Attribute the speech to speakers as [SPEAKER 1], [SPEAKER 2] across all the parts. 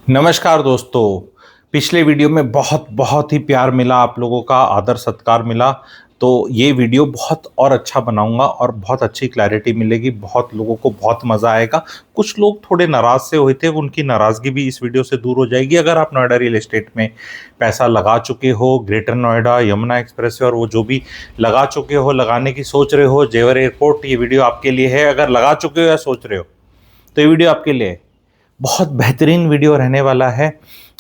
[SPEAKER 1] नमस्कार दोस्तों। पिछले वीडियो में बहुत बहुत ही प्यार मिला, आप लोगों का आदर सत्कार मिला। तो ये वीडियो बहुत और अच्छा बनाऊंगा और बहुत अच्छी क्लैरिटी मिलेगी, बहुत लोगों को बहुत मज़ा आएगा। कुछ लोग थोड़े नाराज़ से हुए थे, उनकी नाराज़गी भी इस वीडियो से दूर हो जाएगी। अगर आप नोएडा रियल एस्टेट में पैसा लगा चुके हो, greater Noida, Yamuna express way और वो जो भी लगा चुके हो, लगाने की सोच रहे हो, जेवर एयरपोर्ट, ये वीडियो आपके लिए है। अगर लगा चुके हो या सोच रहे हो तो ये वीडियो आपके लिए है। बहुत बेहतरीन वीडियो रहने वाला है,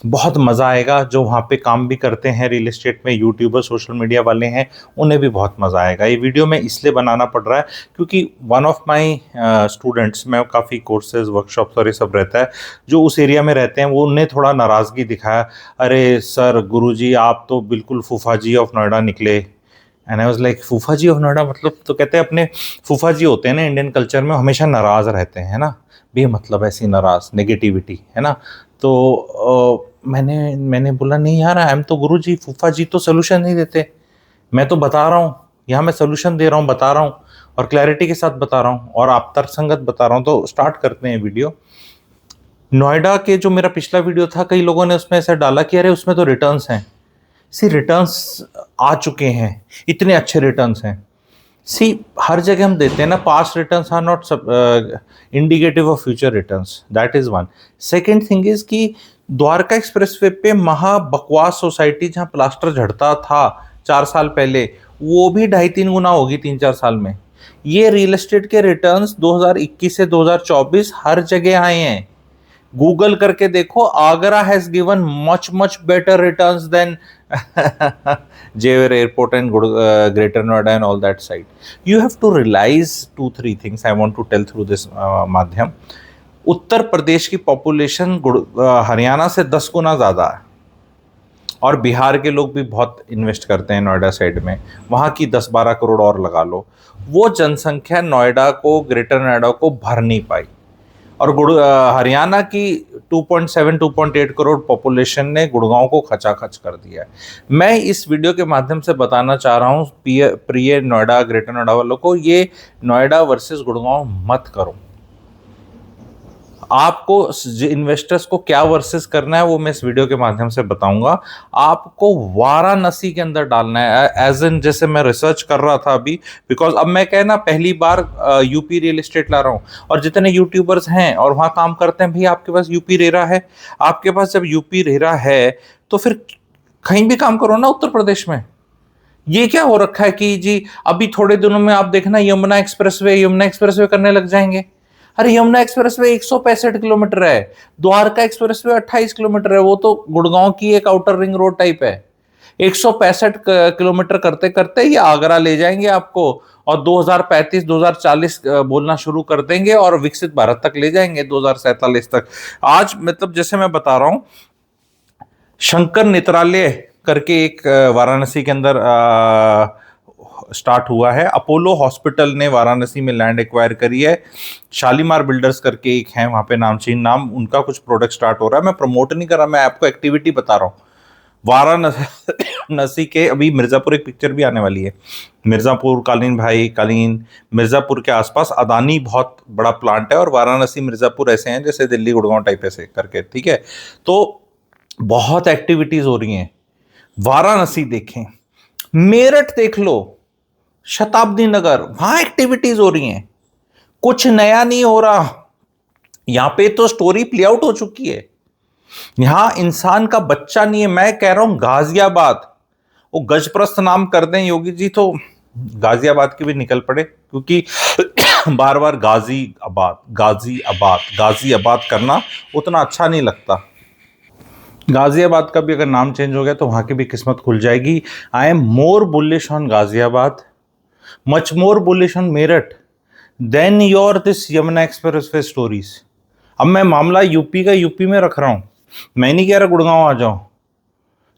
[SPEAKER 1] बहुत मज़ा आएगा। जो वहाँ पे काम भी करते हैं रियल एस्टेट में, यूट्यूबर, सोशल मीडिया वाले हैं, उन्हें भी बहुत मज़ा आएगा। ये वीडियो में इसलिए बनाना पड़ रहा है क्योंकि वन ऑफ माय स्टूडेंट्स, मैं काफ़ी कोर्सेज, वर्कशॉप्स और ये सब रहता है, जो उस एरिया में रहते हैं, वो उन्हें थोड़ा नाराज़गी दिखाया। अरे सर, गुरुजी आप तो बिल्कुल फूफा जी ऑफ नोएडा निकले। एंड आई वाज लाइक, फूफा जी ऑफ नोएडा मतलब? तो कहते हैं अपने फूफा जी होते हैं ना इंडियन कल्चर में, हमेशा नाराज़ रहते हैं, है ना, बेमतलब ऐसी नाराज नेगेटिविटी, है ना। तो मैंने बोला, नहीं यार, आई एम तो गुरु जी, फूफा जी तो सोल्यूशन नहीं देते। मैं तो बता रहा हूँ, यहाँ मैं सोल्यूशन दे रहा हूँ, बता रहा हूँ और क्लैरिटी के साथ बता रहा हूँ और आप तर्कसंगत बता रहा हूँ। तो स्टार्ट करते हैं वीडियो। नोएडा के जो मेरा पिछला वीडियो था, कई लोगों ने उसमें ऐसा डाला कि अरे उसमें तो रिटर्न्स हैं। सी, रिटर्न्स आ चुके हैं, इतने अच्छे रिटर्न्स हैं। सी, हर जगह हम देते हैं ना, past returns are not indicative of future returns, that is one. Second thing is कि द्वारका एक्सप्रेसवे पे महा बकवास सोसाइटी जहाँ प्लास्टर झड़ता था 4 साल पहले, वो भी 2.5-3 गुना होगी 3-4 साल में। ये रियल एस्टेट के रिटर्न्स 2021 से 2024 हर जगह आए हैं। गूगल करके देखो, Agra has given much much better returns than Jewar airport and greater Noida and all that side. You have to realise 2-3 things I want to tell through this माध्यम। उत्तर प्रदेश की पॉपुलेशन हरियाणा से 10 गुना ज़्यादा है और बिहार के लोग भी बहुत इन्वेस्ट करते हैं नोएडा साइड में। वहाँ की 10-12 करोड़ और लगा लो। वो जनसंख्या नोएडा को, ग्रेटर नोएडा को भर नहीं पाई। और हरियाणा की 2.7-2.8 करोड़ पॉपुलेशन ने गुड़गांव को खचाखच कर दिया है। मैं इस वीडियो के माध्यम से बताना चाह रहा हूँ प्रिय नोएडा, ग्रेटर नोएडा वालों को, ये नोएडा वर्सेस गुड़गांव मत करो। आपको इन्वेस्टर्स को क्या वर्सेस करना है वो मैं इस वीडियो के माध्यम से बताऊंगा। आपको वाराणसी के अंदर डालना है, एज इन जैसे मैं रिसर्च कर रहा था अभी, बिकॉज अब मैं कहना पहली बार यूपी रियल एस्टेट ला रहा हूँ। और जितने यूट्यूबर्स हैं और वहाँ काम करते हैं, भाई आपके पास यूपी रेरा है। आपके पास जब यूपी रेरा है तो फिर कहीं भी काम करो ना उत्तर प्रदेश में। ये क्या हो रखा है कि जी अभी थोड़े दिनों में आप देखना यमुना एक्सप्रेसवे करने लग जाएंगे। अरे यमुना एक्सप्रेसवे 165 किलोमीटर है, द्वारका एक्सप्रेसवे 28 किलोमीटर है, वो तो गुड़गांव की एक आउटर रिंग रोड टाइप है। 165 किलोमीटर करते करते ये आगरा ले जाएंगे आपको और 2035 2040 बोलना शुरू कर देंगे और विकसित भारत तक ले जाएंगे 2047 तक। आज मतलब जैसे मैं बता रहा हूं, शंकर नेत्रालय करके एक वाराणसी के अंदर स्टार्ट हुआ है। अपोलो हॉस्पिटल ने वाराणसी में लैंड एक्वायर करी है। शालीमार बिल्डर्स करके एक है वहाँ पे, नामचीन नाम, उनका कुछ प्रोडक्ट स्टार्ट हो रहा है। मैं प्रमोट नहीं कर रहा, मैं आपको एक्टिविटी बता रहा हूँ। वाराणसी के अभी मिर्ज़ापुर एक पिक्चर भी आने वाली है। मिर्ज़ापुर, कालीन मिर्ज़ापुर के आसपास अदानी बहुत बड़ा प्लांट है और वाराणसी मिर्ज़ापुर ऐसे हैं जैसे दिल्ली गुड़गांव टाइप ऐसे करके, ठीक है। तो बहुत एक्टिविटीज़ हो रही हैं। वाराणसी देखें, मेरठ देख लो, शताब्दी नगर, वहां एक्टिविटीज हो रही हैं। कुछ नया नहीं हो रहा, यहां पे तो स्टोरी प्ले आउट हो चुकी है। यहां इंसान का बच्चा नहीं है। मैं कह रहा हूं गाजियाबाद, वो गजप्रस्थ नाम कर दें योगी जी तो गाजियाबाद की भी निकल पड़े, क्योंकि बार बार गाजियाबाद करना उतना अच्छा नहीं लगता। गाजियाबाद का भी अगर नाम चेंज हो गया तो वहां की भी किस्मत खुल जाएगी। I am more bullish on Ghaziabad, much more bullish on Meerut than your this Yamuna expressway stories. अब मैं मामला यूपी का यूपी में रख रहा हूं, मैं नहीं कह रहा गुड़गांव आ जाओ,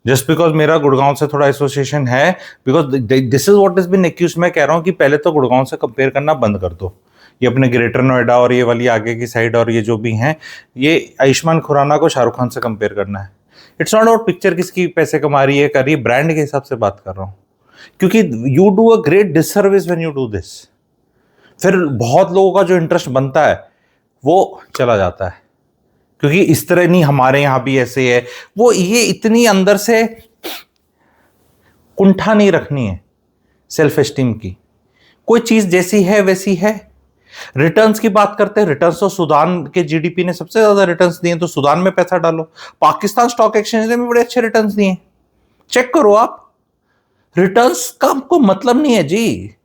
[SPEAKER 1] जस्ट बिकॉज मेरा गुड़गांव से थोड़ा एसोसिएशन है, because this is what is been accuse. मैं कह रहा हूं कि पहले तो गुड़गांव से कंपेयर करना बंद कर दो। ये अपने ग्रेटर नोएडा और ये वाली आगे की साइड और ये जो भी हैं, ये आयुष्मान खुराना को शाहरुख खान से कंपेयर करना है। इट्स नॉट अबाउट पिक्चर किसकी पैसे कमा रही है, कर रही है, ब्रांड के हिसाब से बात कर रहा हूँ। क्योंकि you do a great disservice when you do this. फिर बहुत लोगों का जो इंटरेस्ट बनता है वो चला जाता है। क्योंकि इस तरह नहीं, हमारे यहां भी ऐसे है। वो ये इतनी अंदर से कुंठा नहीं रखनी है सेल्फ एस्टीम की। कोई चीज जैसी है वैसी है। रिटर्न्स की बात करते हैं, रिटर्न्स तो सूडान के जीडीपी ने सबसे ज्यादा रिटर्न्स दिए, तो सूडान में पैसा डालो। पाकिस्तान स्टॉक एक्सचेंज ने भी बड़े अच्छे रिटर्न्स दिए, चेक करो आप। रिटर्न्स का हमको मतलब नहीं है जी।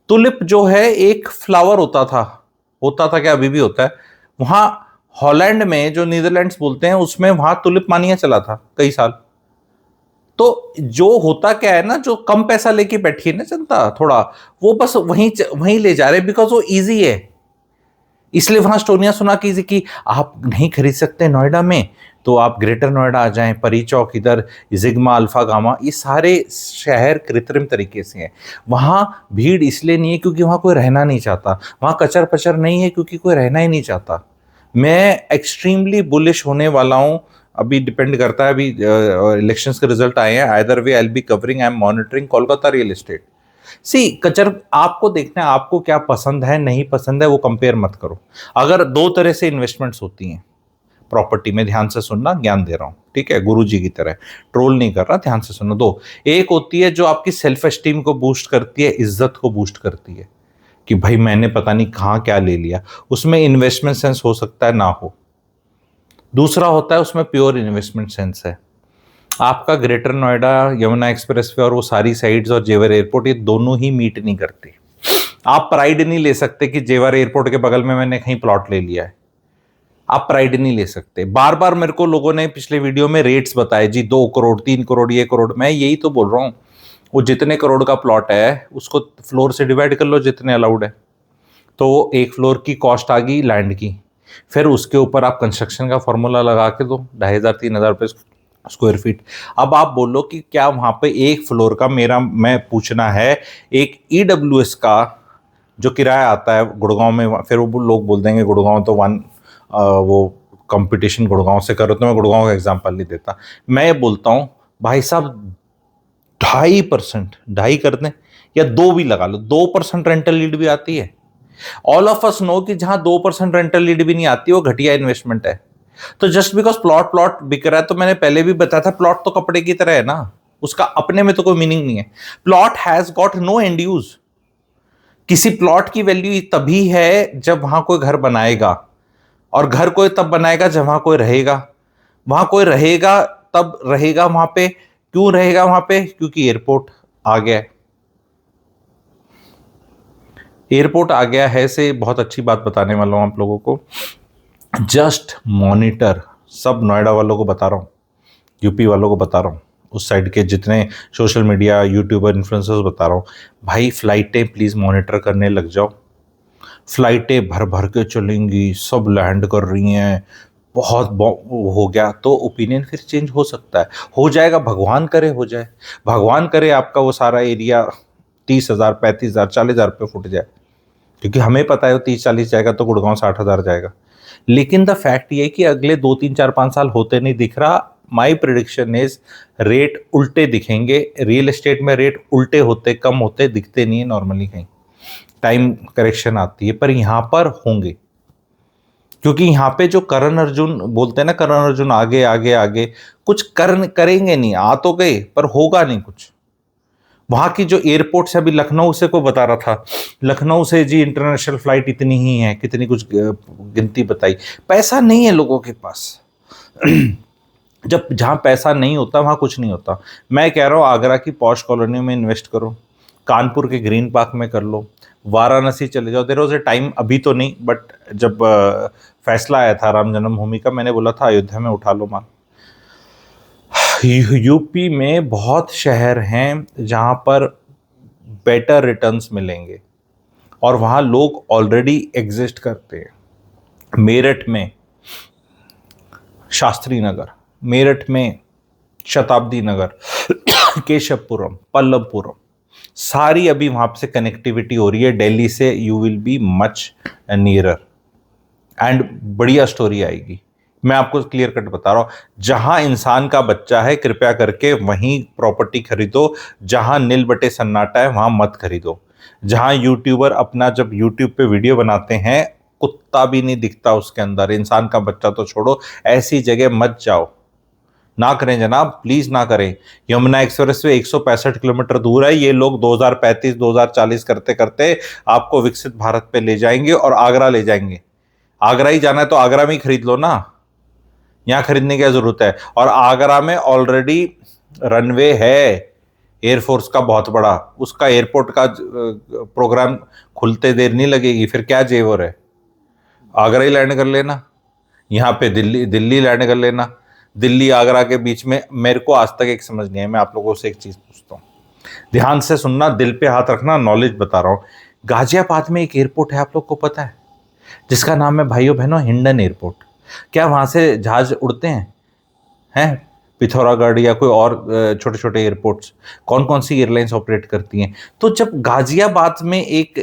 [SPEAKER 1] टुलिप जो है एक फ्लावर होता था क्या, अभी भी होता है। वहां हॉलैंड में, जो नीदरलैंड्स बोलते हैं, उसमें वहां टुलिप मानिया चला था कई साल। तो जो होता क्या है ना, जो कम पैसा लेके बैठी है ना जनता, थोड़ा वो बस वहीं वहीं ले जा रहे, बिकॉज वो इजी है। इसलिए वहां स्टोरियां सुना कीजिए कि आप नहीं खरीद सकते नोएडा में, तो आप ग्रेटर नोएडा आ जाएं, परी चौक, इधर जिग्मा, अल्फा गामा, ये सारे शहर कृत्रिम तरीके से हैं। वहां भीड़ इसलिए नहीं है क्योंकि वहां कोई रहना नहीं चाहता, वहां कचर पचर नहीं है क्योंकि कोई रहना ही नहीं चाहता। मैं एक्सट्रीमली बुलिश होने वाला हूं। अभी डिपेंड करता है, अभी इलेक्शंस के रिजल्ट आए हैं, either way I will be covering, I am monitoring Kolkata real estate. सी कचर आपको देखना है, आपको क्या पसंद है नहीं पसंद है वो कंपेयर मत करो। अगर दो तरह से इन्वेस्टमेंट्स होती हैं प्रॉपर्टी में, ध्यान से सुनना, ज्ञान दे रहा हूं, ठीक है, गुरु जी की तरह, ट्रोल नहीं कर रहा, ध्यान से सुनो। दो, एक होती है जो आपकी सेल्फ एस्टीम को बूस्ट करती है, इज्जत को बूस्ट करती है, कि भाई मैंने पता नहीं कहां क्या ले लिया, उसमें इन्वेस्टमेंट सेंस हो सकता है ना हो। दूसरा होता है उसमें प्योर इन्वेस्टमेंट सेंस है। आपका greater Noida, Yamuna express way और वो सारी साइड्स और जेवर एयरपोर्ट, ये दोनों ही मीट नहीं करती। आप प्राइड नहीं ले सकते कि जेवर एयरपोर्ट के बगल में मैंने कहीं प्लॉट ले लिया है। आप प्राइड नहीं ले सकते। बार बार मेरे को लोगों ने पिछले वीडियो में रेट्स बताए जी, 2 करोड़, 3 करोड़, ये करोड़। मैं यही तो बोल रहा हूं, वो जितने करोड़ का प्लॉट है उसको फ्लोर से डिवाइड कर लो जितने अलाउड है, तो एक फ्लोर की कॉस्ट आ गई लैंड की। फिर उसके ऊपर आप कंस्ट्रक्शन का फॉर्मूला लगा के दो, 2,500-3,000 रुपये स्क्वायर फीट। अब आप बोलो कि क्या वहां पे एक फ्लोर का, मैं पूछना है, एक ईडब्ल्यूएस का जो किराया आता है गुड़गांव में, फिर वो लोग बोल देंगे गुड़गांव तो वो कंपटीशन गुड़गांव से करो, तो मैं गुड़गांव का एग्जांपल नहीं देता। मैं ये बोलता हूँ भाई साहब, 2.5%, ढाई कर दें या 2 भी लगा लो, 2% रेंटल लीड भी आती है। ऑल ऑफ अस नो कि जहां 2% रेंटल लीड भी नहीं आती वो घटिया इन्वेस्टमेंट है। तो जस्ट बिकॉज प्लॉट बिक रहा है, तो मैंने पहले भी बताया था, प्लॉट तो कपड़े की तरह है ना, उसका अपने में तो कोई मीनिंग नहीं है। Plot has got no end use. किसी प्लॉट की वैल्यू तभी है जब वहां कोई घर बनाएगा, और घर कोई तब बनाएगा जब वहां कोई रहेगा। वहां कोई रहेगा तब रहेगा वहां पे। क्यों रहेगा वहां पे? क्योंकि एयरपोर्ट आ गया है। एयरपोर्ट आ गया है से बहुत अच्छी बात बताने वाला हूं आप लोगों को। जस्ट मॉनिटर, सब नोएडा वालों को बता रहा हूं, यूपी वालों को बता रहा हूं, उस साइड के जितने सोशल मीडिया यूट्यूबर इन्फ्लुएंसर्स बता रहा हूं, भाई फ्लाइटें प्लीज मॉनिटर करने लग जाओ। फ्लाइटें भर भर के चलेंगी, सब लैंड कर रही हैं, बहुत हो गया तो ओपिनियन फिर चेंज हो सकता है, हो जाएगा, भगवान करे हो जाए। भगवान करे आपका वो सारा एरिया 30,000, 35,000, 40,000 रुपये फुट जाए, क्योंकि हमें पता है वो 30-40 जाएगा तो गुड़गांव 60,000 जाएगा। लेकिन द फैक्ट ये है कि अगले 2, 3, 4, 5 साल होते नहीं दिख रहा। माई प्रिडिक्शन इज रेट उल्टे दिखेंगे। रियल एस्टेट में रेट उल्टे होते, कम होते दिखते नहीं है नॉर्मली, कहीं टाइम करेक्शन आती है, पर यहां पर होंगे। क्योंकि यहाँ पे जो करण अर्जुन बोलते हैं ना, करण अर्जुन आगे आगे आगे, कुछ करेंगे नहीं, आ तो गए पर होगा नहीं कुछ। वहां की जो एयरपोर्ट से, अभी लखनऊ से को बता रहा था, लखनऊ से जी इंटरनेशनल फ्लाइट इतनी ही है, कितनी कुछ गिनती बताई। पैसा नहीं है लोगों के पास। जब जहां पैसा नहीं होता वहां कुछ नहीं होता। मैं कह रहा हूं आगरा की पॉश कॉलोनी में इन्वेस्ट करो, कानपुर के ग्रीन पार्क में कर लो, वाराणसी चले जाओ। देयर वाज अ टाइम, अभी तो नहीं, बट जब फैसला आया था राम जन्मभूमि का, मैंने बोला था अयोध्या में उठा लो माल। यूपी में बहुत शहर हैं जहां पर बेटर रिटर्न्स मिलेंगे, और वहां लोग ऑलरेडी एग्जिस्ट करते हैं। मेरठ में शास्त्री नगर, मेरठ में शताब्दी नगर, केशवपुरम, पल्लवपुरम, सारी अभी वहां से कनेक्टिविटी हो रही है दिल्ली से। You will be much nearer and बढ़िया स्टोरी आएगी। मैं आपको क्लियर कट बता रहा हूं, जहां इंसान का बच्चा है कृपया करके वहीं प्रॉपर्टी खरीदो। जहां नील बटे सन्नाटा है वहां मत खरीदो। जहां यूट्यूबर अपना जब यूट्यूब पे वीडियो बनाते हैं कुत्ता भी नहीं दिखता उसके अंदर, इंसान का बच्चा तो छोड़ो, ऐसी जगह मत जाओ, ना करें जनाब, प्लीज ना करें। यमुना एक्सप्रेस वे 165 किलोमीटर दूर है, ये लोग 2035 2040 करते करते आपको विकसित भारत पे ले जाएंगे और आगरा ले जाएंगे। आगरा ही जाना है तो आगरा में ही खरीद लो ना, यहां खरीदने की क्या जरूरत है। और आगरा में ऑलरेडी रनवे है एयरफोर्स का बहुत बड़ा, उसका एयरपोर्ट का प्रोग्राम खुलते देर नहीं लगेगी, फिर क्या जेवर है, आगरा ही लैंड कर लेना, यहाँ पे दिल्ली दिल्ली लैंड कर लेना। दिल्ली आगरा के बीच में मेरे को आज तक एक समझ नहीं है। मैं आप लोगों से एक चीज पूछता हूँ, ध्यान से सुनना, दिल पे हाथ रखना, नॉलेज बता रहा हूँ। गाजियाबाद में एक एयरपोर्ट है, आप लोग को पता है, जिसका नाम है भाइयों बहनों हिंडन एयरपोर्ट। क्या वहां से जहाज उड़ते हैं पिथौरागढ़ या कोई और छोटे छोटे एयरपोर्ट्स, कौन कौन सी एयरलाइंस ऑपरेट करती हैं? तो जब गाजियाबाद में एक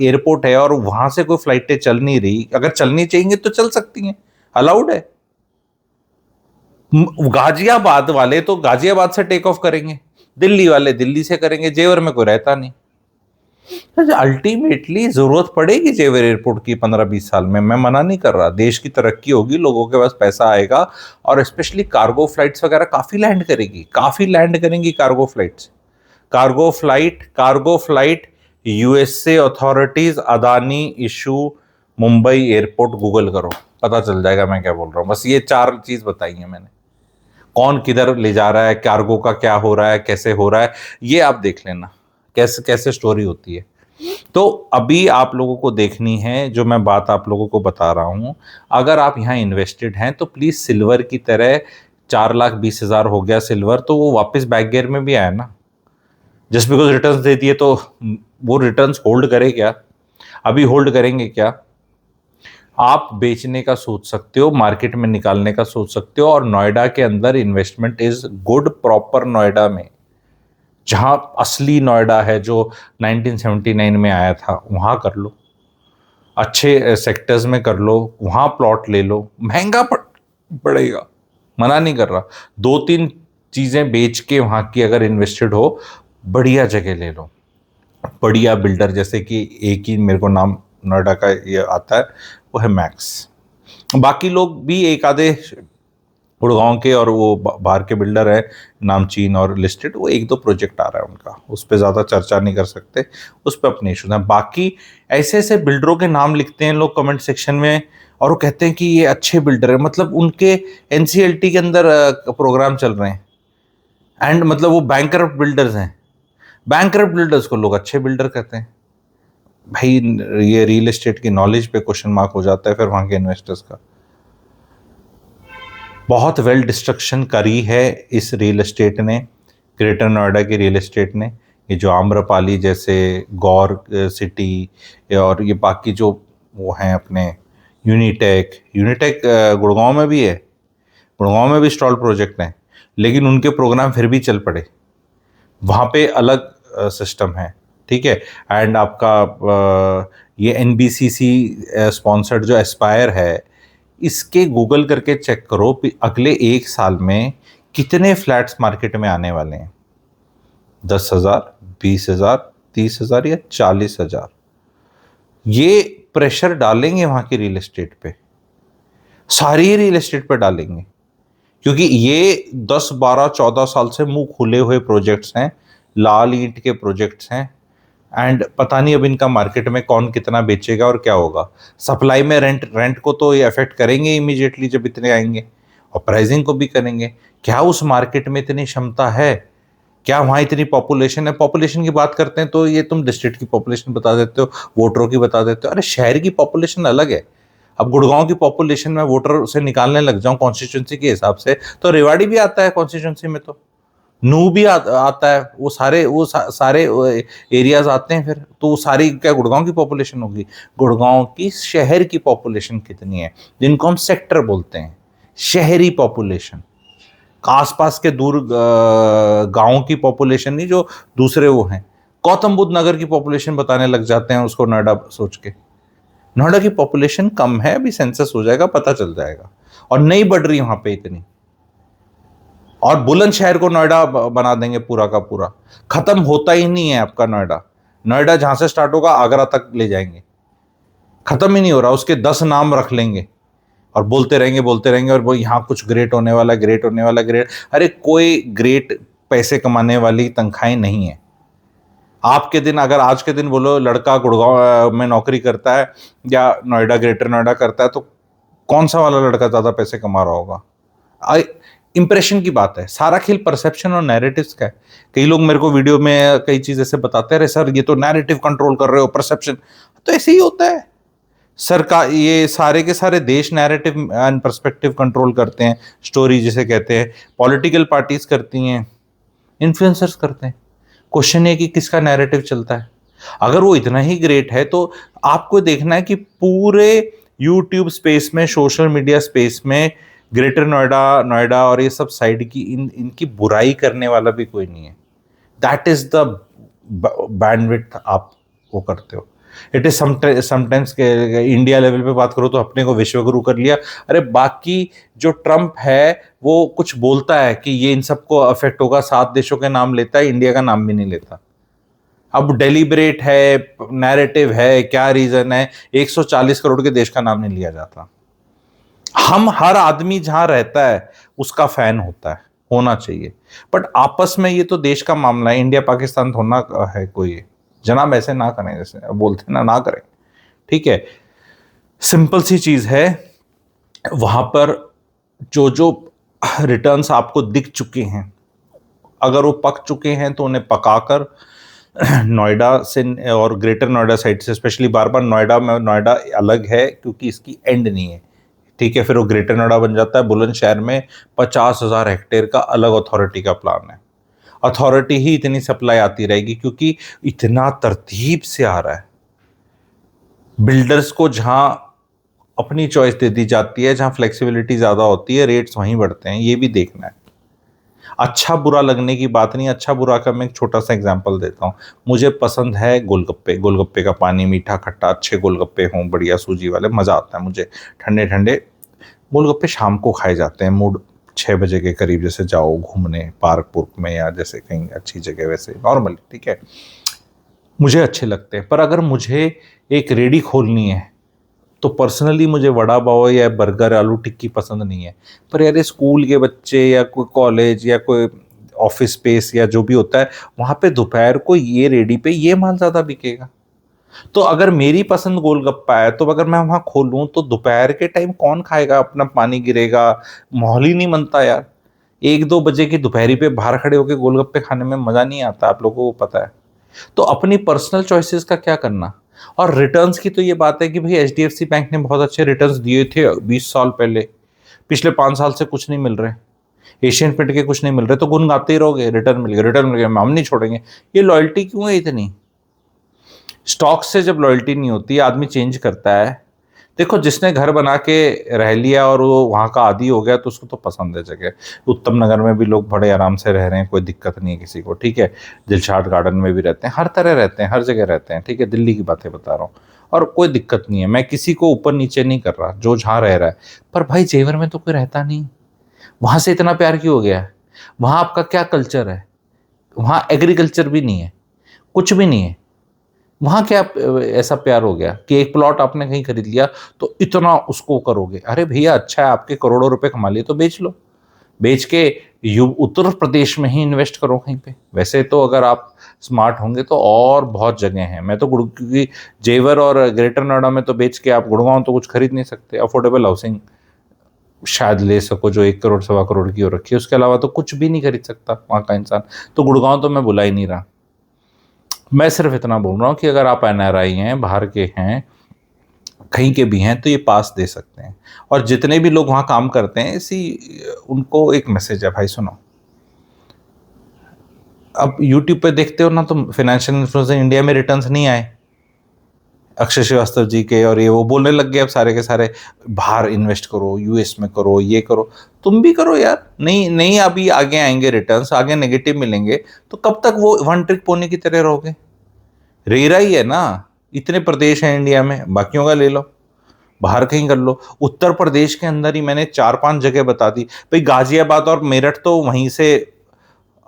[SPEAKER 1] एयरपोर्ट है और वहां से कोई फ्लाइटें चल नहीं रही, अगर चलनी चाहिए तो चल सकती हैं, अलाउड है। गाजियाबाद वाले तो गाजियाबाद से टेक ऑफ करेंगे, दिल्ली वाले दिल्ली से करेंगे, जेवर में कोई रहता नहीं। अल्टीमेटली जरूरत पड़ेगी जेवर एयरपोर्ट की 15-20 साल में, मैं मना नहीं कर रहा, देश की तरक्की होगी, लोगों के पास पैसा आएगा और स्पेशली कार्गो फ्लाइट्स वगैरह काफी लैंड करेगी, काफी लैंड करेंगी cargo flights. Cargo flight USA authorities Adani issue Mumbai airport, Google करो, पता चल जाएगा मैं क्या बोल रहा हूं। बस ये 4 चीज बताई है मैंने, कौन किधर ले जा रहा है, कार्गो का क्या हो रहा है, कैसे हो रहा है, ये आप देख लेना कैसे कैसे स्टोरी होती है। तो अभी आप लोगों को देखनी है जो मैं बात आप लोगों को बता रहा हूं। अगर आप यहाँ इन्वेस्टेड हैं तो प्लीज सिल्वर की तरह, 4,20,000 हो गया सिल्वर, तो वो वापस बैक गियर में भी आया ना, जस्ट बिकॉज रिटर्न्स दे दिए तो वो रिटर्न्स होल्ड करे क्या? अभी होल्ड करेंगे क्या? आप बेचने का सोच सकते हो, मार्केट में निकालने का सोच सकते हो, और नोएडा के अंदर investment is good, proper Noida में, जहां असली नोएडा है जो 1979 में आया था, वहां कर लो, अच्छे सेक्टर्स में कर लो, वहां प्लॉट ले लो, महंगा पड़ेगा, मना नहीं कर रहा, 2-3 चीजें बेच के वहां की अगर इन्वेस्टेड हो, बढ़िया जगह ले लो, बढ़िया बिल्डर, जैसे कि एक ही मेरे को नाम नोएडा का ये आता है, वो है मैक्स। बाकी लोग भी एक आधे गुड़गांव के और वो बाहर के बिल्डर है नामचीन और लिस्टेड, वो 1-2 प्रोजेक्ट आ रहा है उनका, उस पर ज़्यादा चर्चा नहीं कर सकते, उस पर अपने इशूज हैं। बाकी ऐसे ऐसे बिल्डरों के नाम लिखते हैं लोग कमेंट सेक्शन में और वो कहते हैं कि ये अच्छे बिल्डर है, मतलब उनके एनसीएलटी के अंदर प्रोग्राम चल रहे हैं, एंड मतलब वो बैंकरप्ट बिल्डर्स हैं, बैंकरप्ट बिल्डर्स को लोग अच्छे बिल्डर कहते हैं। भाई ये रियल एस्टेट की नॉलेज पे क्वेश्चन मार्क हो जाता है फिर वहां के इन्वेस्टर्स का। बहुत वेल डिस्ट्रक्शन करी है इस रियल एस्टेट ने, ग्रेटर नोएडा की रियल एस्टेट ने, ये जो आम्रपाली जैसे गौर सिटी और ये बाकी जो वो हैं अपने यूनिटेक गुड़गांव में भी है, गुड़गांव में भी स्टॉल प्रोजेक्ट हैं, लेकिन उनके प्रोग्राम फिर भी चल पड़े, वहाँ पे अलग सिस्टम है, ठीक है। एंड आपका ये एनबीसीसी स्पॉन्सर्ड जो एस्पायर है, इसके गूगल करके चेक करो अगले 1 साल में कितने फ्लैट्स मार्केट में आने वाले हैं, 10,000, 20,000, 30,000 या 40,000। ये प्रेशर डालेंगे वहां की रियल एस्टेट पे, सारी रियल एस्टेट पे डालेंगे, क्योंकि ये 10, 12, 14 साल से मुंह खुले हुए प्रोजेक्ट्स हैं, लाल ईंट के प्रोजेक्ट्स हैं, एंड पता नहीं अब इनका मार्केट में कौन कितना बेचेगा और क्या होगा। सप्लाई में रेंट को तो ये अफेक्ट करेंगे इमीडिएटली जब इतने आएंगे, और प्राइसिंग को भी करेंगे। क्या उस मार्केट में इतनी क्षमता है? क्या वहाँ इतनी पॉपुलेशन है? पॉपुलेशन की बात करते हैं तो ये तुम डिस्ट्रिक्ट की पॉपुलेशन बता देते हो, वोटरों की बता देते हो, अरे शहर की पॉपुलेशन अलग है। अब गुड़गांव की पॉपुलेशन में वोटर से निकालने लग जाऊं कॉन्स्टिट्यूंसी के हिसाब से, तो रेवाड़ी भी आता है कॉन्स्टिट्यूंसी में, तो नू भी आता है, सारे एरियाज आते हैं फिर, तो वो सारी क्या गुड़गांव की पॉपुलेशन होगी? गुड़गांव की शहर की पॉपुलेशन कितनी है, जिनको हम सेक्टर बोलते हैं, शहरी पॉपुलेशन, आसपास के दूर गांव की पॉपुलेशन नहीं, जो दूसरे वो हैं। गौतम बुद्ध नगर की पॉपुलेशन बताने लग जाते हैं उसको नोएडा सोच के। नोएडा की पॉपुलेशन कम है, अभी सेंसस हो जाएगा, पता चल जाएगा, और नहीं बढ़ रही वहां पे इतनी, और बुलंदशहर को नोएडा बना देंगे पूरा का पूरा, खत्म होता ही नहीं है आपका नोएडा। नोएडा जहां से स्टार्ट होगा आगरा तक ले जाएंगे, खत्म ही नहीं हो रहा, उसके 10 नाम रख लेंगे और बोलते रहेंगे और वो यहाँ कुछ ग्रेट होने वाला, ग्रेट होने वाला, ग्रेट। अरे कोई ग्रेट पैसे कमाने वाली तनख्वाहें नहीं है। आपके दिन, अगर आज के दिन बोलो लड़का गुड़गांव में नौकरी करता है या नोएडा, ग्रेटर नोएडा करता है, तो कौन सा वाला लड़का ज्यादा पैसे कमा रहा होगा? इंप्रेशन की बात है, सारा खेल परसेप्शन और नैरेटिव्स का है। कई लोग मेरे को वीडियो में कई चीज ऐसे बताते हैं, अरे सर ये तो नैरेटिव कंट्रोल कर रहे हो, परसेप्शन। तो ऐसे ही होता है। सरकार, ये सारे के सारे देश नैरेटिव एंड पर्सपेक्टिव कंट्रोल करते हैं, स्टोरी जिसे कहते हैं। पॉलिटिकल पार्टीज करती हैं, इन्फ्लुएंसर्स करते हैं। क्वेश्चन है कि किसका नैरेटिव चलता है। अगर वो इतना ही ग्रेट है तो आपको देखना है कि पूरे यूट्यूब स्पेस में, सोशल मीडिया स्पेस में, ग्रेटर नोएडा, नोएडा और ये सब साइड की इनकी बुराई करने वाला भी कोई नहीं है। दैट इज द बैंडविड्थ आप वो करते हो। It is sometimes India level पे बात करो तो अपने को विश्व गुरु कर लिया। अरे बाकी जो ट्रम्प है वो कुछ बोलता है कि ये इन सबको अफेक्ट होगा, 7 देशों के नाम लेता है, इंडिया का नाम भी नहीं लेता। अब डेलिब्रेट है, नैरेटिव है, क्या रीजन है, 140 करोड़ के देश का नाम नहीं लिया जाता। हम, हर आदमी जहां रहता है उसका फैन होता है, होना चाहिए। बट आपस में ये तो देश का मामला है, इंडिया पाकिस्तान थोड़ा है कोई। जनाब ऐसे ना करें, जैसे बोलते ना करें, ठीक है। सिंपल सी चीज है, वहां पर जो जो रिटर्न्स आपको दिख चुके हैं, अगर वो पक चुके हैं तो उन्हें पकाकर नोएडा से और ग्रेटर नोएडा साइड से, स्पेशली बार बार नोएडा में, नोएडा अलग है क्योंकि इसकी एंड नहीं है, ठीक है। फिर वो ग्रेटर नोएडा बन जाता है। बुलंदशहर में 50,000 हेक्टेयर का अलग अथॉरिटी का प्लान है। अथॉरिटी ही इतनी सप्लाई आती रहेगी क्योंकि इतना तरतीब से आ रहा है। बिल्डर्स को जहां अपनी चॉइस दे दी जाती है, जहां फ्लेक्सिबिलिटी ज्यादा होती है, रेट्स वहीं बढ़ते हैं। ये भी देखना है। अच्छा बुरा लगने की बात नहीं, अच्छा बुरा का मैं एक छोटा सा एग्जांपल देता हूँ। मुझे पसंद है गोलगप्पे, गोलगप्पे का पानी मीठा खट्टा, अच्छे गोलगप्पे हों, बढ़िया सूजी वाले, मज़ा आता है मुझे। ठंडे ठंडे गोलगप्पे शाम को खाए जाते हैं, मूड 6 बजे के करीब, जैसे जाओ घूमने पार्क पुर्क में या जैसे कहीं अच्छी जगह, वैसे नॉर्मली, ठीक है, मुझे अच्छे लगते हैं। पर अगर मुझे एक रेडी खोलनी है तो पर्सनली मुझे वड़ा पाव या बर्गर, आलू टिक्की पसंद नहीं है। पर यार स्कूल के बच्चे या कोई कॉलेज या कोई ऑफिस स्पेस या जो भी होता है, वहाँ पे दोपहर को ये रेडी पे ये माल ज़्यादा बिकेगा। तो अगर मेरी पसंद गोलगप्पा है तो अगर मैं वहाँ खोलूँ तो दोपहर के टाइम कौन खाएगा? अपना पानी गिरेगा, माहौल ही नहीं बनता यार। 1-2 बजे की दोपहरी पे बाहर खड़े होकर गोलगप्पे खाने में मज़ा नहीं आता, आप लोगों को पता है। तो अपनी पर्सनल चॉइसेस का क्या करना। और रिटर्न्स की तो ये बात है कि भाई एचडीएफसी बैंक ने बहुत अच्छे रिटर्न्स दिए थे 20 साल पहले, पिछले 5 साल से कुछ नहीं मिल रहे, एशियन पेंट के कुछ नहीं मिल रहे, तो गुनगाते ही रहोगे रिटर्न मिल गया, रिटर्न मिल गया, हम नहीं छोड़ेंगे। ये लॉयल्टी क्यों है इतनी? स्टॉक से जब लॉयल्टी नहीं होती, आदमी चेंज करता है। देखो, जिसने घर बना के रह लिया और वो वहाँ का आदी हो गया तो उसको तो पसंद है जगह। उत्तम नगर में भी लोग बड़े आराम से रह रहे हैं, कोई दिक्कत नहीं है किसी को, ठीक है। दिलशाद गार्डन में भी रहते हैं, हर तरह रहते हैं, हर जगह रहते हैं, ठीक है। दिल्ली की बातें बता रहा हूँ और कोई दिक्कत नहीं है, मैं किसी को ऊपर नीचे नहीं कर रहा, जो जहाँ रह रहा है। पर भाई जेवर में तो कोई रहता नहीं, वहाँ से इतना प्यार क्यों हो गया है? वहाँ आपका क्या कल्चर है? वहाँ एग्रीकल्चर भी नहीं है, कुछ भी नहीं है। वहां क्या ऐसा प्यार हो गया कि एक प्लॉट आपने कहीं खरीद लिया तो इतना उसको करोगे? अरे भैया, अच्छा है आपके करोड़ों रुपए कमा लिए तो बेच लो, बेच के उत्तर प्रदेश में ही इन्वेस्ट करो कहीं पे। वैसे तो अगर आप स्मार्ट होंगे तो और बहुत जगह हैं। मैं तो क्योंकि जेवर और ग्रेटर नोएडा में तो बेच के आप गुड़गांव तो कुछ खरीद नहीं सकते। अफोर्डेबल हाउसिंग शायद ले सको जो 1 करोड़ 1.25 करोड़ की हो रखी है, उसके अलावा तो कुछ भी नहीं खरीद सकता वहाँ का इंसान। तो गुड़गांव तो मैं बुला ही नहीं रहा। मैं सिर्फ इतना बोल रहा हूँ कि अगर आप एनआरआई हैं, बाहर के हैं, कहीं के भी हैं, तो ये पास दे सकते हैं। और जितने भी लोग वहाँ काम करते हैं, इसी उनको एक मैसेज है, भाई सुनो, अब यूट्यूब पे देखते हो ना, तो फाइनेंशियल इन्फ्लुएंसर इंडिया में रिटर्न्स नहीं आए अक्षय श्रीवास्तव जी के, और ये वो बोलने लग गए अब सारे के सारे, बाहर इन्वेस्ट करो, यूएस में करो, ये करो। तुम भी करो यार। नहीं नहीं, अभी आगे आएंगे रिटर्न्स, आगे नेगेटिव मिलेंगे, तो कब तक वो वन ट्रिक पोनी की तरह रहोगे? रेरा ही है ना, इतने प्रदेश हैं इंडिया में, बाकियों का ले लो, बाहर कहीं कर लो। उत्तर प्रदेश के अंदर ही मैंने 4-5 जगह बता दी भाई। गाजियाबाद और मेरठ तो वहीं से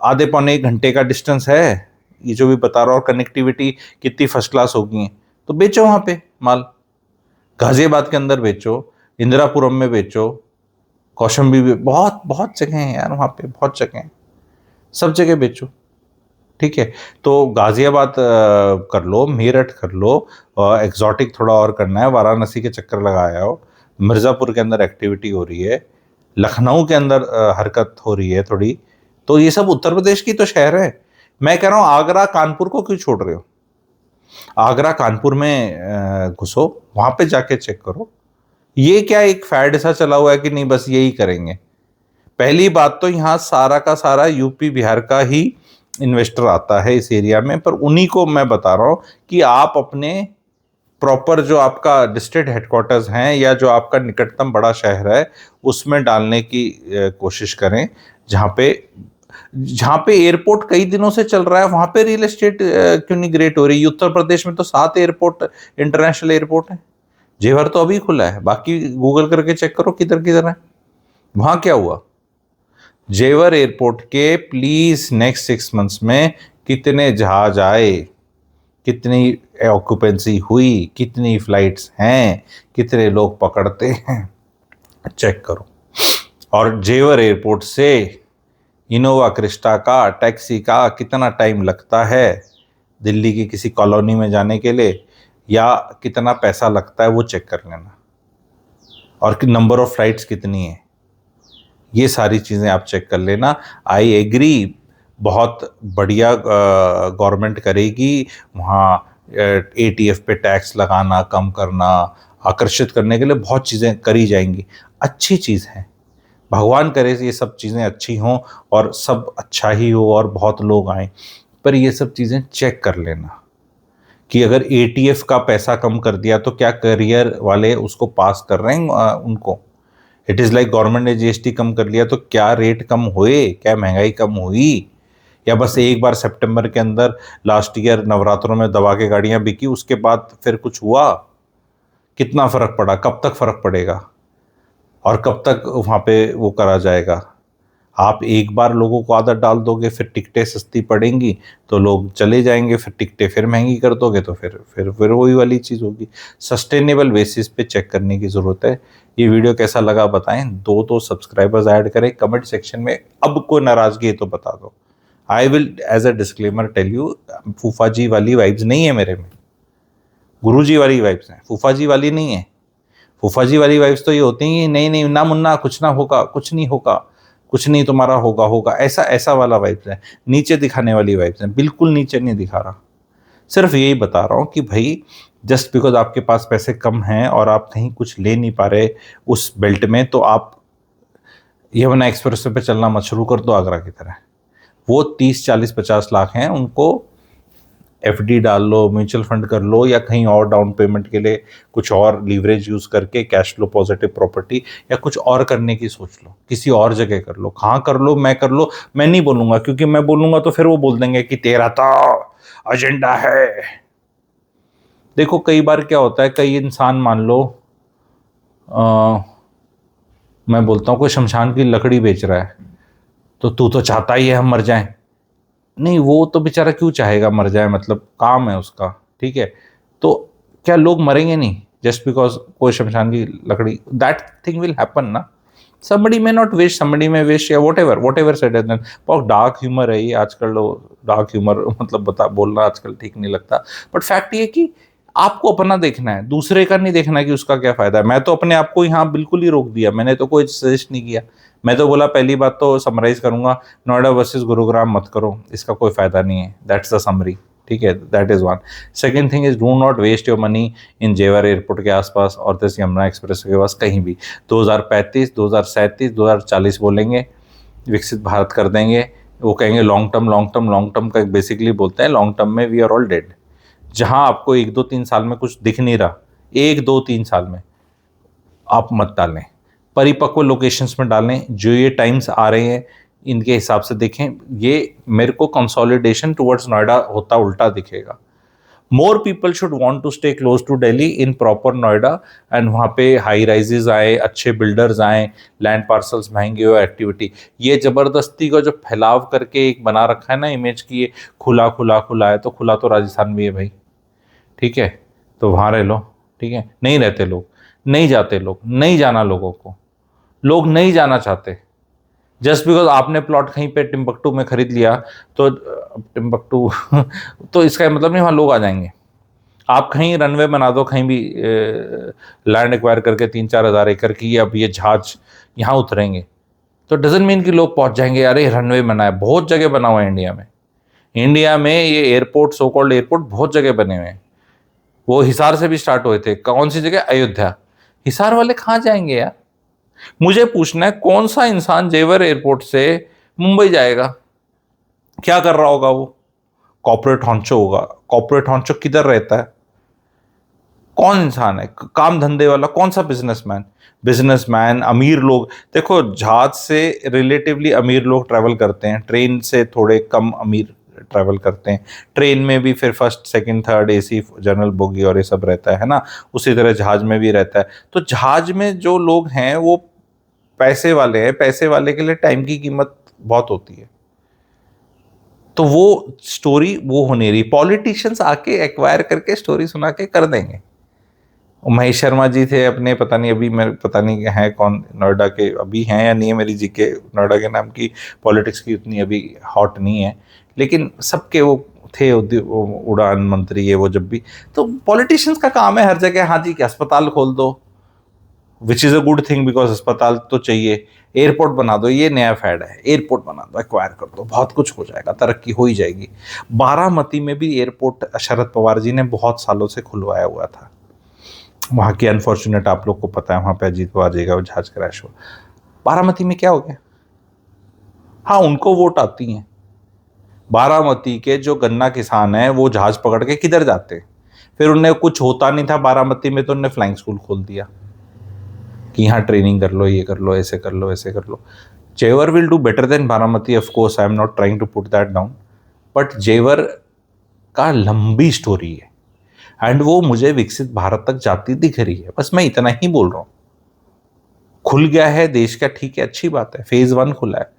[SPEAKER 1] आधे पौने 1 घंटे का डिस्टेंस है, ये जो भी बता रहा हूँ। और कनेक्टिविटी कितनी फर्स्ट क्लास होगी है, तो बेचो वहाँ पे माल। गाजियाबाद के अंदर बेचो, इंदिरापुरम में बेचो, कौशाम्बी भी, बहुत बहुत जगह हैं यार वहाँ पे, बहुत जगह हैं, सब जगह बेचो। ठीक है, तो गाजियाबाद कर लो, मेरठ कर लो, एग्जॉटिक थोड़ा और करना है, वाराणसी के चक्कर लगाया हो, मिर्ज़ापुर के अंदर एक्टिविटी हो रही है, लखनऊ के अंदर हरकत हो रही है थोड़ी, तो ये सब उत्तर प्रदेश की तो शहर है। मैं कह रहा हूँ आगरा कानपुर को क्यों छोड़ रहे हो? आगरा कानपुर में घुसो, वहां पे जाके चेक करो। ये क्या एक फैड सा चला हुआ है कि नहीं बस यही करेंगे? पहली बात तो यहाँ सारा का सारा यूपी बिहार का ही इन्वेस्टर आता है इस एरिया में, पर उन्हीं को मैं बता रहा हूं कि आप अपने प्रॉपर जो आपका डिस्ट्रिक्ट हेडक्वार्टर्स हैं या जो आपका निकटतम बड़ा शहर है उसमें डालने की कोशिश करें, जहाँ पे एयरपोर्ट कई दिनों से चल रहा है वहां पे रियल एस्टेट क्यों नहीं ग्रेट हो रही? उत्तर प्रदेश में तो 7 एयरपोर्ट, इंटरनेशनल एयरपोर्ट है। जेवर तो अभी खुला है, बाकी गूगल करके चेक करो किधर किधर है। वहां क्या हुआ? जेवर एयरपोर्ट के प्लीज नेक्स्ट 6 मंथ्स में कितने जहाज आए, कितनी ऑक्यूपेंसी हुई, कितनी फ्लाइट्स हैं, कितने लोग पकड़ते हैं, चेक करो। और जेवर एयरपोर्ट से इनोवा क्रिस्टा का टैक्सी का कितना टाइम लगता है दिल्ली की किसी कॉलोनी में जाने के लिए, या कितना पैसा लगता है वो चेक कर लेना, और नंबर ऑफ फ्लाइट्स कितनी है, ये सारी चीज़ें आप चेक कर लेना। आई एग्री, बहुत बढ़िया गवर्नमेंट करेगी वहाँ एटीएफ पे टैक्स लगाना कम करना, आकर्षित करने के लिए बहुत चीज़ें करी जाएंगी, अच्छी चीज़ है, भगवान करे ये सब चीज़ें अच्छी हों और सब अच्छा ही हो और बहुत लोग आएँ। पर ये सब चीज़ें चेक कर लेना कि अगर एटीएफ का पैसा कम कर दिया तो क्या करियर वाले उसको पास कर रहे हैं उनको? इट इज़ लाइक गवर्नमेंट ने जीएसटी कम कर लिया तो क्या रेट कम हुए, क्या महंगाई कम हुई? या बस एक बार सितंबर के अंदर लास्ट ईयर नवरात्रों में दबा के गाड़ियां बिकी, उसके बाद फिर कुछ हुआ? कितना फर्क पड़ा? कब तक फर्क पड़ेगा और कब तक वहां पे वो करा जाएगा? आप एक बार लोगों को आदत डाल दोगे, फिर टिकटें सस्ती पड़ेंगी तो लोग चले जाएंगे, फिर टिकटें फिर महंगी कर दोगे तो फिर वही वाली चीज़ होगी। सस्टेनेबल बेसिस पे चेक करने की ज़रूरत है। ये वीडियो कैसा लगा बताएं, 2 सब्सक्राइबर्स ऐड करें, कमेंट सेक्शन में अब कोई नाराज़गी है तो बता दो। I will as a disclaimer tell you, फूफा जी वाली वाइब्स नहीं है मेरे में, गुरु जी वाली वाइब्स हैं, फूफा जी वाली नहीं है। फूफा जी वाली वाइब्स तो ये होती हैं कि नहीं नहीं ना मुन्ना, कुछ ना होगा, कुछ नहीं होगा, कुछ नहीं तुम्हारा होगा होगा, ऐसा ऐसा वाला वाइब्स है, नीचे दिखाने वाली वाइब्स हैं। बिल्कुल नीचे नहीं दिखा रहा, सिर्फ यही बता रहा हूँ कि भाई जस्ट बिकॉज आपके पास पैसे कम हैं और आप कहीं कुछ ले नहीं पा रहे उस बेल्ट में, तो आप यमुना एक्सप्रेस पे चलना मत शुरू कर दो आगरा की तरह। वो 30 40 50 लाख हैं, उनको एफडी डाल लो, म्यूचुअल फंड कर लो, या कहीं और डाउन पेमेंट के लिए कुछ और लीवरेज यूज करके कैश फ्लो पॉजिटिव प्रॉपर्टी या कुछ और करने की सोच लो, किसी और जगह कर लो। कहाँ कर लो, मैं कर लो, मैं नहीं बोलूंगा, क्योंकि मैं बोलूंगा तो फिर वो बोल देंगे कि तेरा तो एजेंडा है। देखो कई बार क्या होता है, कई इंसान मान लो मैं बोलता हूँ कोई शमशान की लकड़ी बेच रहा है, तो तू तो चाहता ही है हम मर जाएं। नहीं, वो तो बेचारा क्यों चाहेगा मर जाए, मतलब काम है उसका, ठीक है। तो क्या लोग मरेंगे नहीं जस्ट बिकॉज कोई शमशान की लकड़ी? दैट थिंग विल हैपन ना। somebody may not wish, somebody may wish, या whatever said and done। बहुत डार्क ह्यूमर है ये आजकल, लोग डार्क ह्यूमर मतलब बोलना आजकल ठीक नहीं लगता, बट फैक्ट ये कि आपको अपना देखना है, दूसरे का नहीं देखना कि उसका क्या फायदा है। मैं तो अपने आप को यहाँ बिल्कुल ही रोक दिया, मैंने तो कोई सजेस्ट नहीं किया। मैं तो बोला पहली बात तो समराइज करूंगा, नोएडा वर्सेस गुरुग्राम मत करो, इसका कोई फायदा नहीं है, दैट्स द समरी, ठीक है, that is one. Second thing is do not waste your money in Jewar airport के आसपास और दिस यमुना एक्सप्रेस के पास कहीं भी। 2035 2037 2040 बोलेंगे, विकसित भारत कर देंगे, वो कहेंगे long term long term long term का बेसिकली बोलते हैं, लॉन्ग टर्म में वी आर ऑल डेड। जहां आपको 1 2 3 साल में कुछ दिख नहीं रहा, 1 2 3 साल में आप मत डालें, परिपक्व लोकेशंस में डालें। जो ये टाइम्स आ रहे हैं इनके हिसाब से देखें, ये मेरे को कंसोलिडेशन टुवर्ड्स नोएडा होता उल्टा दिखेगा। More people should want to stay close to Delhi in proper Noida, and वहाँ पे हाई राइजेज आए, अच्छे बिल्डर्स आए, लैंड पार्सल्स महंगे हो, एक्टिविटी। ये जबरदस्ती का जो फैलाव करके एक बना रखा है ना इमेज की, ये खुला खुला खुला है, तो खुला तो राजस्थान भी है भाई, ठीक है, तो वहाँ रह लो। ठीक है, नहीं रहते लोग, नहीं जाते लोग, नहीं जाना लोगों को, लोग नहीं जाना चाहते। जस्ट बिकॉज आपने प्लॉट कहीं पे टिम्बकटू में खरीद लिया तो टिम्बकटू तो इसका मतलब नहीं वहां लोग आ जाएंगे। आप कहीं रनवे बना दो, कहीं भी लैंड एक्वायर करके 3-4 हज़ार एकड़ की, अब ये जहाज यहाँ उतरेंगे तो डजंट मीन कि लोग पहुंच जाएंगे। अरे रनवे बना है, बहुत जगह बना हुआ है इंडिया में। इंडिया में ये एयरपोर्ट, सो कॉल्ड एयरपोर्ट बहुत जगह बने हुए हैं। वो हिसार से भी स्टार्ट हुए थे। कौन सी जगह? अयोध्या। हिसार वाले कहाँ जाएंगे यार? मुझे पूछना है कौन सा इंसान जेवर एयरपोर्ट से मुंबई जाएगा? क्या कर रहा होगा वो? कॉर्पोरेट हॉन्चो होगा। कॉर्पोरेट हॉन्चो किधर रहता है? कौन इंसान है काम धंधे वाला? कौन सा बिजनेसमैन? बिजनेसमैन, अमीर लोग। देखो, जहाज से रिलेटिवली अमीर लोग ट्रैवल करते हैं, ट्रेन से थोड़े कम अमीर ट्रैवल करते हैं। ट्रेन में भी फिर first second third AC, general bogie और ये सब रहता है ना। उसी तरह जहाज में भी रहता है। तो जहाज में जो लोग हैं वो पैसे वाले हैं। पैसे वाले के लिए टाइम की कीमत बहुत होती है। तो वो स्टोरी वो होने रही। पॉलिटिशियंस आके एक्वायर करके स्टोरी सुना के कर देंगे। महेश शर्मा जी थे अपने, पता नहीं अभी, मैं पता नहीं है कौन नोएडा के, अभी हैं या नहीं है, मेरी जीके नोएडा के नाम की पॉलिटिक्स की उतनी अभी हॉट नहीं है, लेकिन सबके वो थे उड़ान मंत्री ये वो। जब भी तो पॉलिटिशियंस का काम है हर जगह, हाँ जी कि अस्पताल खोल दो, which is a good thing because अस्पताल तो चाहिए। एयरपोर्ट बना दो, ये नया फैड है, एयरपोर्ट बना दो, एक्वायर कर दो, बहुत कुछ हो जाएगा, तरक्की हो ही जाएगी। बारामती में भी एयरपोर्ट शरद पवार जी ने बहुत सालों से खुलवाया हुआ था। वहाँ की अनफॉर्चुनेट, आप लोग को पता है, वहाँ पे अजीत पवार जी का वो जहाज क्रैश हुआ। बारामती में क्या हो गया? हाँ, उनको वोट आती हैं। बारामती के जो गन्ना किसान हैं वो जहाज पकड़ के किधर जाते हैं? फिर उन्हें कुछ होता नहीं था बारामती में तो उन्हें फ्लाइंग स्कूल खोल दिया कि यहाँ ट्रेनिंग कर लो, ये कर लो, ऐसे कर लो, ऐसे कर लो। Jewar will do better than Baramati, of course I am not trying to put that down, but Jewar का लंबी स्टोरी है एंड वो मुझे विकसित भारत तक जाती दिख रही है। बस मैं इतना ही बोल रहा हूँ। खुल गया है देश का, ठीक है, अच्छी बात है। फेज 1 खुला है।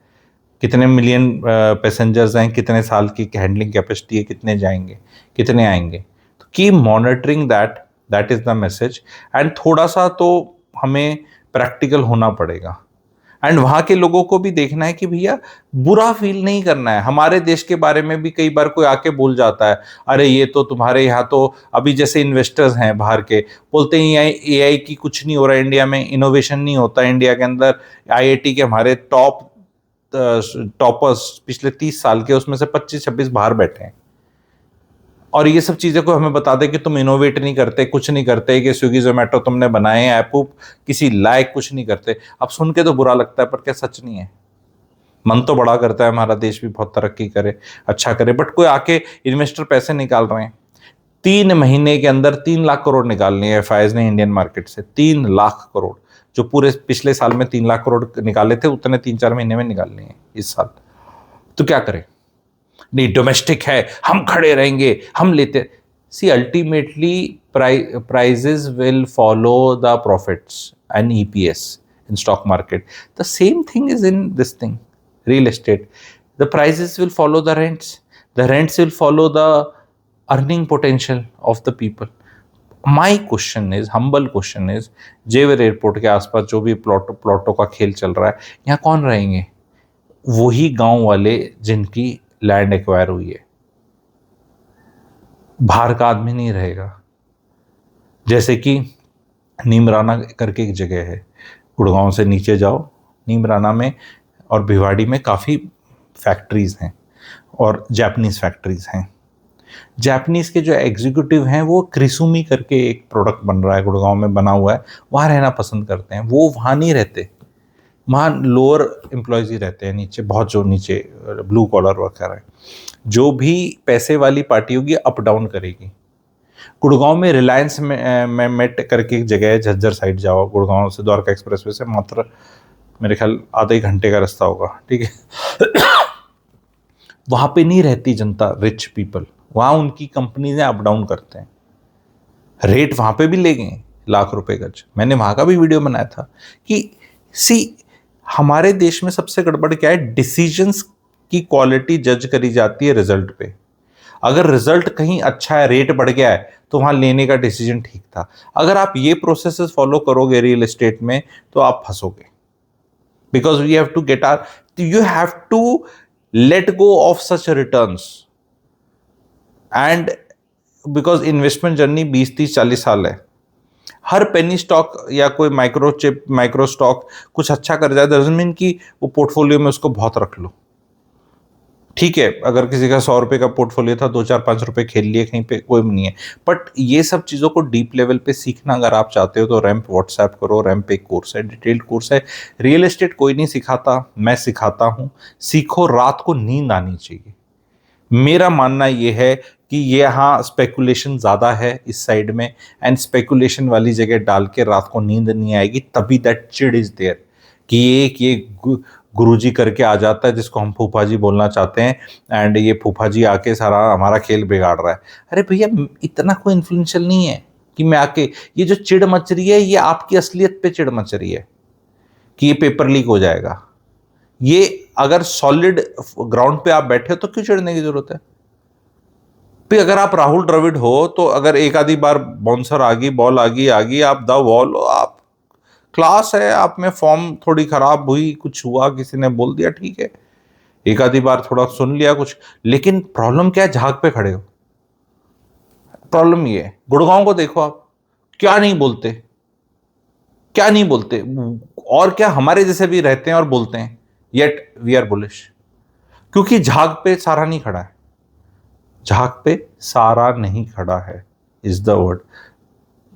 [SPEAKER 1] कितने मिलियन पैसेंजर्स हैं, कितने साल की हैंडलिंग कैपेसिटी है, कितने जाएंगे, कितने आएंगे। तो keep monitoring that, that is the message. And थोड़ा सा तो हमें प्रैक्टिकल होना पड़ेगा एंड वहाँ के लोगों को भी देखना है कि भैया बुरा फील नहीं करना है। हमारे देश के बारे में भी कई बार कोई आके बोल जाता है, अरे ये तो तुम्हारे यहाँ तो अभी जैसे इन्वेस्टर्स हैं बाहर के, बोलते हैं एआई की कुछ नहीं हो रहा है इंडिया में, इनोवेशन नहीं होता इंडिया के अंदर। आईआईटी के हमारे टॉपर्स पिछले 30 साल के, उसमें से 25-26 बाहर बैठे हैं और ये सब चीज़ें को हमें बता दे कि तुम इनोवेट नहीं करते, कुछ नहीं करते, कि स्विगी जोमेटो तुमने बनाए ऐप किसी लायक कुछ नहीं करते। अब सुन के तो बुरा लगता है पर क्या सच नहीं है? मन तो बड़ा करता है हमारा देश भी बहुत तरक्की करे, अच्छा करे, बट कोई आके इन्वेस्टर पैसे निकाल रहे हैं। 3 महीने के अंदर 3 लाख करोड़ निकालने हैं एफआईज ने इंडियन मार्केट से। 3 लाख करोड़, जो पूरे पिछले साल में 3 लाख करोड़ निकाले थे उतने 3-4 महीने में निकालने हैं इस साल। तो क्या करें? नहीं, डोमेस्टिक है, हम खड़े रहेंगे, हम लेते। See ultimately prices will follow the profits and EPS in stock market. The same thing is in this thing, real estate. The prices will follow the rents. The rents will follow the earning potential of the people. My question is, humble question is, जेवर airport के आसपास जो भी प्लॉटों का खेल चल रहा है, यहाँ कौन रहेंगे? वही गांव वाले जिनकी लैंड एक्वायर हुई है। बाहर का आदमी नहीं रहेगा। जैसे कि नीमराना करके एक जगह है, गुड़गांव से नीचे जाओ, नीमराना में और भिवाड़ी में काफ़ी फैक्ट्रीज़ हैं और जापानीज़ फैक्ट्रीज़ हैं। जापानीज़ के जो एग्जीक्यूटिव हैं वो क्रिसुमी करके एक प्रोडक्ट बन रहा है, गुड़गांव में बना हुआ है, वहाँ रहना पसंद करते हैं। वो वहाँ नहीं रहते, वहाँ लोअर एम्प्लॉयज़ ही रहते हैं, नीचे बहुत, जो नीचे ब्लू कॉलर वर्कर है। जो भी पैसे वाली पार्टी होगी अप डाउन करेगी। गुड़गांव में रिलायंस में मेट करके एक जगह है, झज्जर साइड जाओ, गुड़गांव से द्वारका एक्सप्रेसवे से मात्र मेरे ख्याल आधे घंटे का रास्ता होगा, ठीक है। वहाँ पे नहीं रहती जनता, रिच पीपल, वहाँ उनकी कंपनीज अप डाउन करते हैं। रेट वहाँ पे भी ले गए लाख रुपए गज। मैंने वहाँ का भी वीडियो बनाया था कि हमारे देश में सबसे गड़बड़ क्या है, डिसीजंस की क्वालिटी जज करी जाती है रिजल्ट पे। अगर रिजल्ट कहीं अच्छा है, रेट बढ़ गया है, तो वहाँ लेने का डिसीजन ठीक था। अगर आप ये प्रोसेसेस फॉलो करोगे रियल एस्टेट में तो आप फंसोगे, because we have to get are, you have to let go of such returns, and because investment journey 20 30 40 साल है। हर पेनी स्टॉक या कोई माइक्रो चिप माइक्रो स्टॉक कुछ अच्छा कर जाए डजंट मीन कि वो पोर्टफोलियो में उसको बहुत रख लो। ठीक है, अगर किसी का 100 रुपए का पोर्टफोलियो था, 2 4 5 रुपए खेल लिए कहीं पे, कोई नहीं है। बट ये सब चीज़ों को डीप लेवल पे सीखना अगर आप चाहते हो तो रैंप व्हाट्सएप करो। रैंप एक कोर्स है, डिटेल्ड कोर्स है। रियल एस्टेट कोई नहीं सिखाता, मैं सिखाता हूँ। सीखो, रात को नींद आनी चाहिए। मेरा मानना यह है कि ये यहाँ स्पेकुलेशन ज़्यादा है इस साइड में, एंड स्पेकुलेशन वाली जगह डाल के रात को नींद नहीं आएगी, तभी दैट चिड़ इज देयर कि ये गुरुजी करके आ जाता है जिसको हम फूफा जी बोलना चाहते हैं, एंड ये फूफा जी आके सारा हमारा खेल बिगाड़ रहा है। अरे भैया, इतना कोई इन्फ्लुएंशियल नहीं है कि मैं आके, ये जो चिड़ मच रही है ये आपकी असलियत पे चिड़ मच रही है कि ये पेपर लीक हो जाएगा। ये अगर सॉलिड ग्राउंड पे आप बैठे हो तो क्यों चिढ़ने की जरूरत है? फिर अगर आप राहुल द्रविड़ हो तो अगर एक आधी बार बाउंसर आ गई, बॉल आ गई, आप द वॉल, आप क्लास है, आप में फॉर्म थोड़ी खराब हुई, कुछ हुआ, किसी ने बोल दिया, ठीक है, एक आधी बार थोड़ा सुन लिया कुछ। लेकिन प्रॉब्लम क्या है? झाग पे खड़े हो। प्रॉब्लम ये है। गुड़गांव को देखो आप, क्या नहीं बोलते, क्या नहीं बोलते, और क्या हमारे जैसे भी रहते हैं और बोलते हैं, येट वी आर बुलिश, क्योंकि झाग पे सारा नहीं खड़ा है। झाग पे सारा नहीं खड़ा है इज द वर्ड।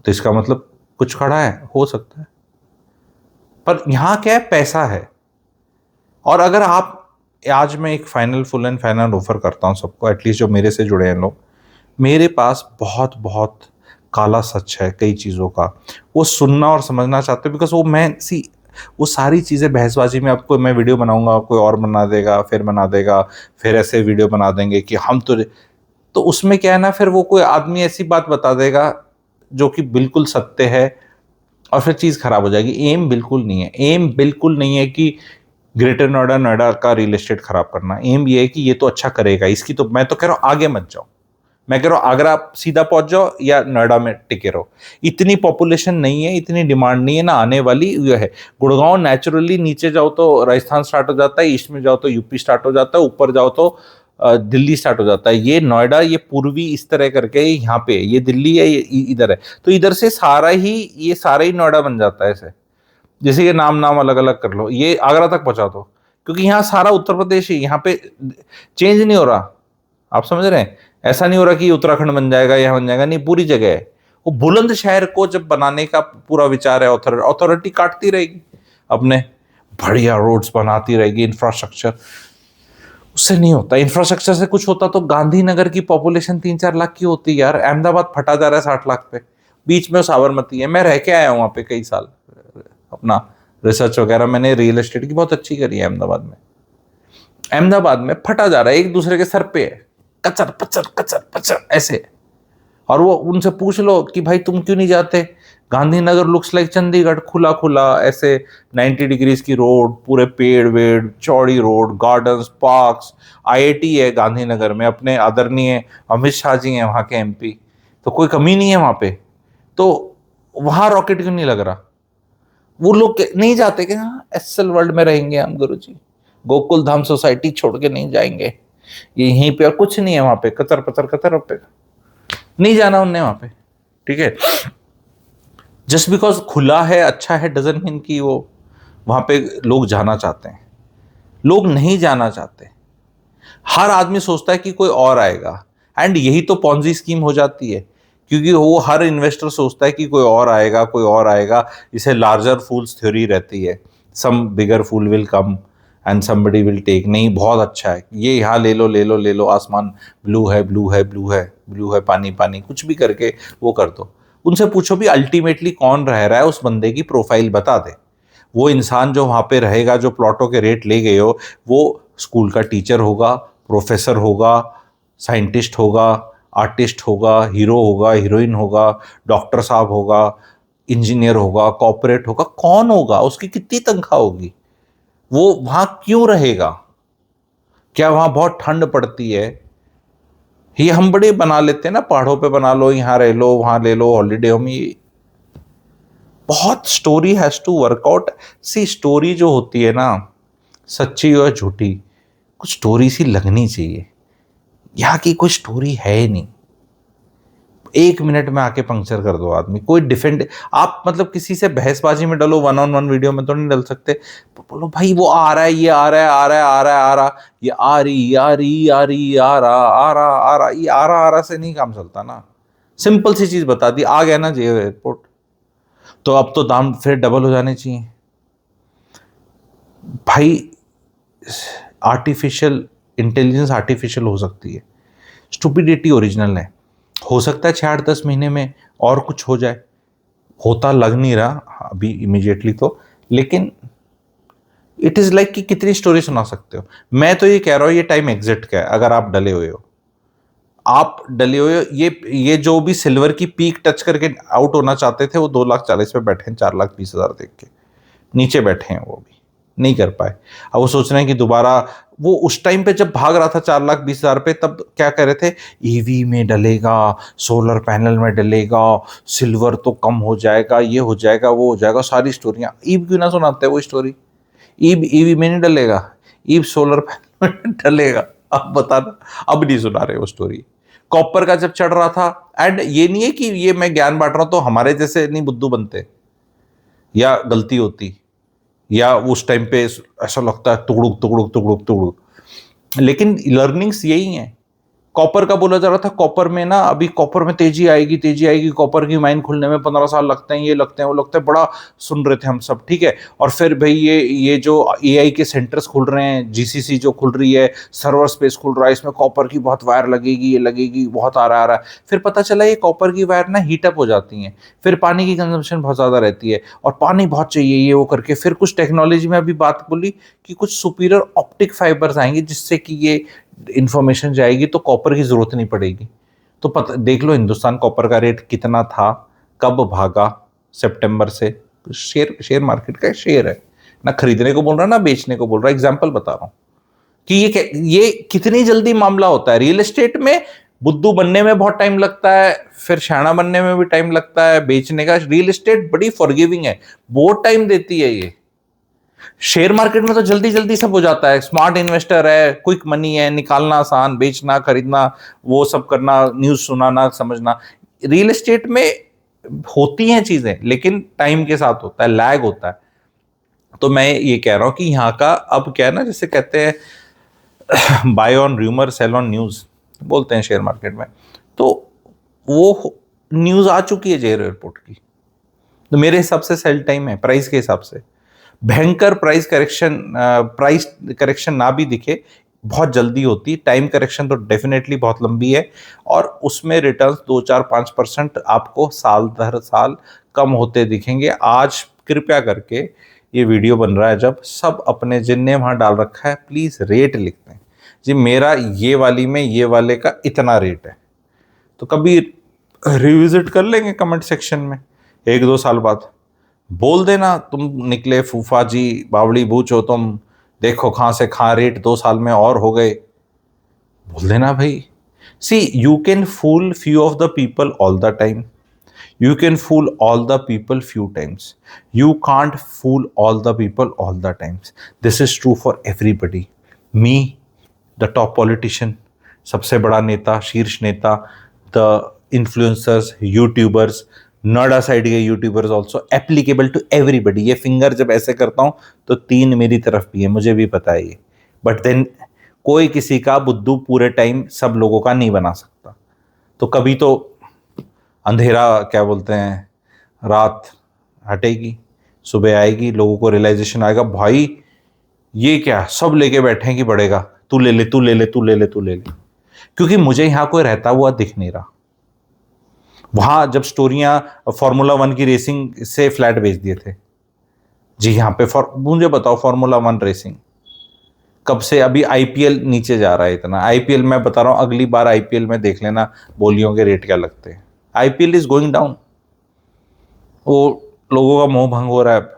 [SPEAKER 1] तो इसका मतलब कुछ खड़ा है, हो सकता है, पर यहां क्या है, पैसा है। और अगर आप, आज मैं एक final full and final offer करता हूं सबको, एटलीस्ट जो मेरे से जुड़े हैं लोग, मेरे पास बहुत बहुत काला सच है कई चीज़ों का, वो सुनना और समझना चाहते हो। बिकॉज वो मैं सी, वो सारी चीज़ें बहसबाजी में, आपको मैं वीडियो बनाऊंगा, कोई और बना देगा, फिर बना देगा, फिर ऐसे वीडियो बना देंगे कि हम तो उसमें क्या है ना, फिर वो कोई आदमी ऐसी बात बता देगा जो कि बिल्कुल सत्य है, और फिर चीज़ खराब हो जाएगी। एम बिल्कुल नहीं है, एम बिल्कुल नहीं है कि ग्रेटर नोएडा, नोएडा का रियल एस्टेट खराब करना। एम ये है कि ये तो अच्छा करेगा, इसकी तो मैं तो कह रहा हूँ आगे मत जाओ। मैं कह रहा हूँ अगर आप सीधा पहुंच जाओ या नोएडा में टिके रहो। इतनी पॉपुलेशन नहीं है, इतनी डिमांड नहीं है ना आने वाली। ये है गुड़गांव, नेचुरली नीचे जाओ तो राजस्थान स्टार्ट हो जाता है, ईस्ट में जाओ तो यूपी स्टार्ट हो जाता है, ऊपर जाओ तो दिल्ली स्टार्ट हो जाता है। ये नोएडा, ये पूर्वी इस तरह करके यहाँ पे, ये दिल्ली है, ये इधर है, तो इधर से सारा ही, ये सारा ही नोएडा बन जाता है ऐसे। जैसे कि नाम नाम अलग अलग कर लो, ये आगरा तक पहुंचा दो, क्योंकि यहाँ सारा उत्तर प्रदेश ही, यहाँ पे चेंज नहीं हो रहा। आप समझ रहे हैं? ऐसा नहीं हो रहा कि उत्तराखंड बन जाएगा, यहाँ बन जाएगा, नहीं, पूरी जगह है। वो बुलंद शहर को जब बनाने का पूरा विचार है, अथॉरिटी काटती रहेगी अपने, बढ़िया रोड्स बनाती रहेगी, इंफ्रास्ट्रक्चर, उससे नहीं होता। इंफ्रास्ट्रक्चर से कुछ होता तो गांधीनगर की पॉपुलेशन 3 4 लाख की होती यार। अहमदाबाद फटा जा रहा है 60 लाख पे, बीच में साबरमती है। मैं रह के आया हूँ वहाँ पे कई साल, अपना रिसर्च वगैरह मैंने रियल एस्टेट की बहुत अच्छी करी है अहमदाबाद में। अहमदाबाद में फटा जा रहा है, एक दूसरे के सर पे है, कचर पचर कचर पचर ऐसे। और वो उनसे पूछ लो कि भाई तुम क्यों नहीं जाते, गांधीनगर लुक्स लाइक चंडीगढ़, खुला खुला ऐसे, 90 डिग्रीज की रोड, पूरे पेड़ वेड़, चौड़ी रोड, गार्डन्स, पार्क्स। आईआईटी है गांधीनगर में, अपने आदरणीय अमित शाह जी हैं वहाँ के एमपी, तो कोई कमी नहीं है वहाँ पे। तो वहाँ रॉकेट क्यों नहीं लग रहा? वो लोग नहीं जाते कि हाँ एसएल वर्ल्ड में रहेंगे हम गुरुजी, गोकुल धाम सोसाइटी छोड़ के नहीं जाएंगे, ये यहीं पे, और कुछ नहीं है वहां पे, कतर पतर कतर पे नहीं जाना उनने वहां पे। ठीक है, जस्ट बिकॉज खुला है, अच्छा है, डजंट मीन कि वो वहां पे लोग जाना चाहते हैं। लोग नहीं जाना चाहते। हर आदमी सोचता है कि कोई और आएगा, एंड यही तो पॉन्जी स्कीम हो जाती है, क्योंकि वो हर इन्वेस्टर सोचता है कि कोई और आएगा, कोई और आएगा। इसे लार्जर फूल्स थ्योरी रहती है, some bigger fool will come and somebody will take. नहीं, बहुत अच्छा है, ये यहाँ ले लो ले लो ले लो, आसमान ब्लू है ब्लू है ब्लू है ब्लू है, पानी पानी, कुछ भी करके वो कर दो। उनसे पूछो भी अल्टीमेटली कौन रह रहा है, उस बंदे की प्रोफाइल बता दे। वो इंसान जो वहाँ पे रहेगा, जो प्लॉटों के रेट ले गए हो, वो स्कूल का टीचर होगा, प्रोफेसर होगा, साइंटिस्ट होगा, आर्टिस्ट होगा, हीरो होगा, हीरोइन होगा, डॉक्टर साहब होगा, इंजीनियर होगा, कॉर्पोरेट होगा, कौन होगा, उसकी कितनी तनख्वाह होगी, वो वहाँ क्यों रहेगा? क्या वहाँ बहुत ठंड पड़ती है? ये हम बड़े बना लेते हैं ना, पहाड़ों पे बना लो, यहाँ रह लो, वहां ले लो हॉलीडे होम। ये बहुत story has to work out. See story जो होती है ना, सच्ची और झूठी, कुछ स्टोरी सी लगनी चाहिए। यहाँ की कोई स्टोरी है ही नहीं। 1 मिनट में आके पंक्चर कर दो आदमी, कोई डिफेंड। आप मतलब किसी से बहसबाजी में डलो, वन ऑन वन वीडियो में तो नहीं डल सकते। बोलो भाई वो आ रहा है, ये आ रहा है, आ रहा है, आ रहा है, आ रहा, ये आ रही, आ रही, आ रही, आ रहा, आ रहा, आ रहा, ये आ रहा से नहीं काम चलता ना। सिंपल सी चीज बता दी, आ गया ना जे एयरपोर्ट, तो अब तो दाम फिर डबल हो जाने चाहिए भाई। आर्टिफिशियल इंटेलिजेंस आर्टिफिशियल हो सकती है, स्टुपिडिटी ओरिजिनल है। हो सकता है 6-8-10 महीने में और कुछ हो जाए, होता लग नहीं रहा अभी इमीडिएटली तो, लेकिन इट इज लाइक कि कितनी स्टोरी सुना सकते हो। मैं तो ये कह रहा हूं ये टाइम एग्जिट का है। अगर आप डले हुए हो, आप डले हुए हो, ये जो भी सिल्वर की पीक टच करके आउट होना चाहते थे, वो 2,40,000 पे बैठे हैं, 4,20,000 देख के नीचे बैठे हैं, वो भी नहीं कर पाए। अब वो सोच रहे हैं कि दोबारा, वो उस टाइम पे जब भाग रहा था 4,20,000 पे, तब क्या कह रहे थे, ईवी में डलेगा, सोलर पैनल में डलेगा, सिल्वर तो कम हो जाएगा, ये हो जाएगा, वो हो जाएगा, सारी स्टोरियां। ईव क्यों ना सुनाते वो स्टोरी? ईव ईवी में नहीं डलेगा, ईव सोलर पैनल में डलेगा। अब बताना, अब नहीं सुना रहे वो स्टोरी। कॉपर का जब चढ़ रहा था, एंड ये नहीं है कि ये मैं ज्ञान बांट रहा हूं तो हमारे जैसे नहीं बुद्धू बनते या गलती होती, या उस टाइम पे ऐसा लगता है तुगड़ुक तुगड़ुक तुगड़ुक तुगड़ुक, लेकिन लर्निंग्स यही हैं। कॉपर का बोला जा रहा था, कॉपर में ना अभी कॉपर में तेजी आएगी, तेजी आएगी, कॉपर की माइन खुलने में 15 साल लगते हैं, ये लगते हैं, वो लगते हैं, बड़ा सुन रहे थे हम सब, ठीक है। और फिर भाई ये जो एआई के सेंटर्स खुल रहे हैं, जीसीसी जो खुल रही है, सर्वर स्पेस खुल रहा है, इसमें कॉपर की बहुत वायर लगेगी, ये लगेगी, बहुत आ रहा है। फिर पता चला ये कॉपर की वायर ना हीटअप हो जाती हैं, फिर पानी की कंजम्पशन बहुत ज़्यादा रहती है, और पानी बहुत चाहिए, ये वो करके फिर कुछ टेक्नोलॉजी में अभी बात बोली कि कुछ सुपीरियर ऑप्टिक फाइबर्स आएंगे, जिससे कि ये इंफॉर्मेशन जाएगी तो कॉपर की जरूरत नहीं पड़ेगी। तो पता देख लो हिंदुस्तान कॉपर का रेट कितना था, कब भागा, सितंबर से। शेयर मार्केट का शेयर है ना, खरीदने को बोल रहा ना बेचने को बोल रहा, एग्जांपल बता रहा हूं कि ये कितनी जल्दी मामला होता है। रियल एस्टेट में बुद्धू बनने में बहुत टाइम लगता है, फिर शाना बनने में भी टाइम लगता है, बेचने का। रियल एस्टेट बड़ी फॉरगिविंग है, बहुत टाइम देती है ये। शेयर मार्केट में तो जल्दी जल्दी सब हो जाता है, स्मार्ट इन्वेस्टर है, क्विक मनी है, निकालना आसान, बेचना, खरीदना, वो सब करना, न्यूज सुनाना, समझना। रियल एस्टेट में होती हैं चीजें, लेकिन टाइम के साथ होता है, लैग होता है। तो मैं ये कह रहा हूं कि यहाँ का अब क्या है ना, जैसे कहते हैं buy on rumour sell on news बोलते हैं शेयर मार्केट में, तो वो न्यूज आ चुकी है जेर एयरपोर्ट की, तो मेरे हिसाब से सेल टाइम है प्राइस के हिसाब से। भयंकर प्राइस करेक्शन ना भी दिखे, बहुत जल्दी होती, टाइम करेक्शन तो डेफिनेटली बहुत लंबी है, और उसमें रिटर्न्स 2-4-5% आपको साल दर साल कम होते दिखेंगे। आज कृपया करके, ये वीडियो बन रहा है जब, सब अपने जिनने वहां डाल रखा है प्लीज रेट लिखते हैं जी, मेरा ये वाली में ये वाले का इतना रेट है, तो कभी रिविजिट कर लेंगे कमेंट सेक्शन में 1-2 साल बाद। बोल देना तुम निकले फूफा जी, बावड़ी बूच हो तुम, देखो कहां से कहां रेट 2 साल में और हो गए, बोल देना भाई। See you can fool few of the people all the time, you can fool all the people few times, you can't fool all the people all the times. This is true for everybody. Me the top politician, सबसे बड़ा नेता, शीर्ष नेता, the influencers, YouTubers, Noida side के YouTubers also applicable to everybody. ये finger जब ऐसे करता हूं तो 3 मेरी तरफ भी है, मुझे भी पता है ये, बट देन कोई किसी का बुद्धू पूरे टाइम सब लोगों का नहीं बना सकता। तो कभी तो अंधेरा, क्या बोलते हैं, रात हटेगी, सुबह आएगी, लोगों को रियलाइजेशन आएगा, भाई ये क्या सब लेके बैठे हैं कि बढ़ेगा, तू ले ले, तू ले ले, तू ले ले, तू ले ले। क्योंकि मुझे यहां कोई रहता हुआ दिख नहीं रहा। वहां जब स्टोरियां फार्मूला 1 की रेसिंग से फ्लैट बेच दिए थे जी, यहाँ पे मुझे बताओ फार्मूला 1 रेसिंग कब से, अभी आईपीएल नीचे जा रहा है इतना। आईपीएल मैं बता रहा हूं, अगली बार आईपीएल में देख लेना बोलियों के रेट क्या लगते हैं। आईपीएल इज गोइंग डाउन, वो लोगों का मोह भंग हो रहा है,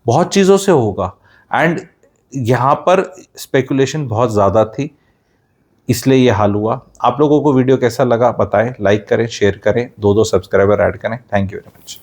[SPEAKER 1] बहुत चीजों से होगा। एंड यहाँ पर स्पेकुलेशन बहुत ज्यादा थी, इसलिए ये हाल हुआ। आप लोगों को वीडियो कैसा लगा बताएं, लाइक करें, शेयर करें, 2-2 सब्सक्राइबर ऐड करें। Thank you very much.